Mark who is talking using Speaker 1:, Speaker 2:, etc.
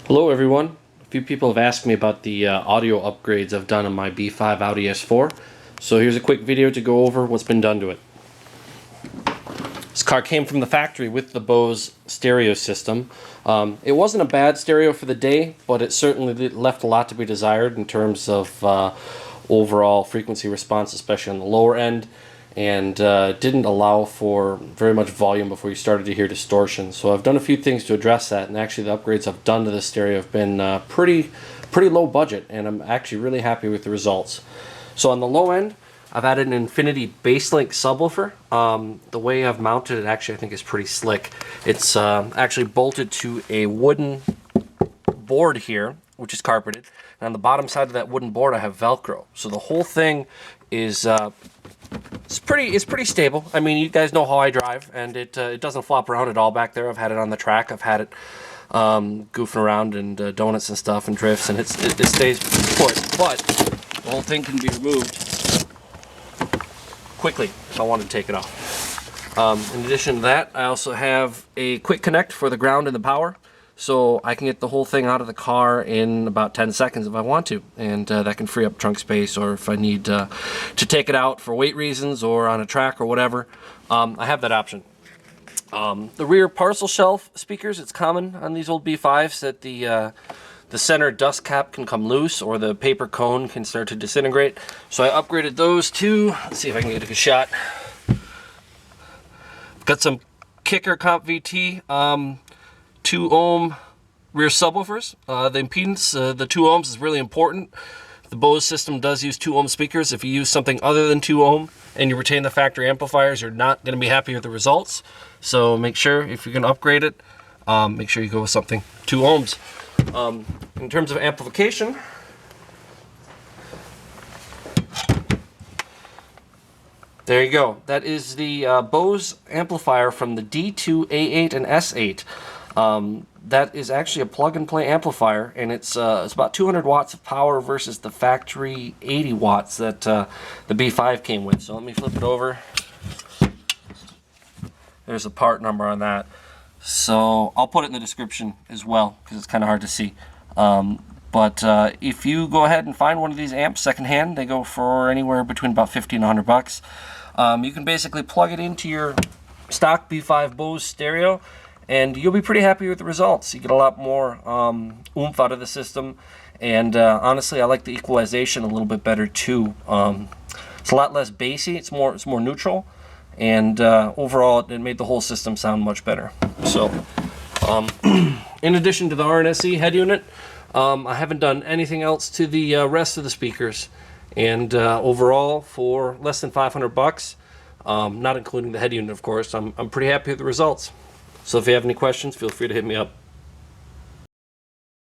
Speaker 1: Hello everyone. A few people have asked me about the audio upgrades I've done on my B5 Audi S4. So here's a quick video to go over what's been done to it. This car came from the factory with the Bose stereo system. It wasn't a bad stereo for the day, but it certainly left a lot to be desired in terms of overall frequency response, especially on the lower end, and didn't allow for very much volume before you started to hear distortion. So I've done a few things to address that, and actually the upgrades I've done to this stereo have been pretty low budget, and I'm actually really happy with the results. So on the low end, I've added an Infinity Basslink subwoofer. The way I've mounted it actually I think is pretty slick. It's actually bolted to a wooden board here, which is carpeted. And on the bottom side of that wooden board I have Velcro. So the whole thing is it's pretty stable. I mean, you guys know how I drive, and it doesn't flop around at all back there. I've had it on the track. I've had it goofing around and donuts and stuff and drifts, and it stays put. But the whole thing can be removed quickly if I want to take it off. In addition to that, I also have a quick connect for the ground and the power, so I can get the whole thing out of the car in about 10 seconds if I want to, and that can free up trunk space, or if I need to take it out for weight reasons or on a track or whatever, I have that option. The rear parcel shelf speakers, it's common on these old B5s that the center dust cap can come loose, or the paper cone can start to disintegrate. So I upgraded those too. Let's see if I can get a good shot. Got some Kicker Comp VT 2 ohm rear subwoofers. The impedance, the 2 ohms is really important. The Bose system does use 2 ohm speakers. If you use something other than 2 ohm and you retain the factory amplifiers, you're not going to be happy with the results. So make sure, if you're going to upgrade it, make sure you go with something 2 ohms. In terms of amplification, there you go. That is the Bose amplifier from the D2A8 and S8. That is actually a plug-and-play amplifier, and it's about 200 watts of power versus the factory 80 watts that the B5 came with. So let me flip it over. There's a part number on that. So I'll put it in the description as well, because it's kind of hard to see. But if you go ahead and find one of these amps secondhand, they go for anywhere between about 50 and 100 bucks. You can basically plug it into your stock B5 Bose stereo, and you'll be pretty happy with the results. You get a lot more oomph out of the system, and honestly, I like the equalization a little bit better too. It's a lot less bassy. It's more neutral, and overall, it made the whole system sound much better. So, in addition to the RNS-E head unit, I haven't done anything else to the rest of the speakers, and overall, for less than 500 bucks, not including the head unit, of course, I'm pretty happy with the results. So if you have any questions, feel free to hit me up.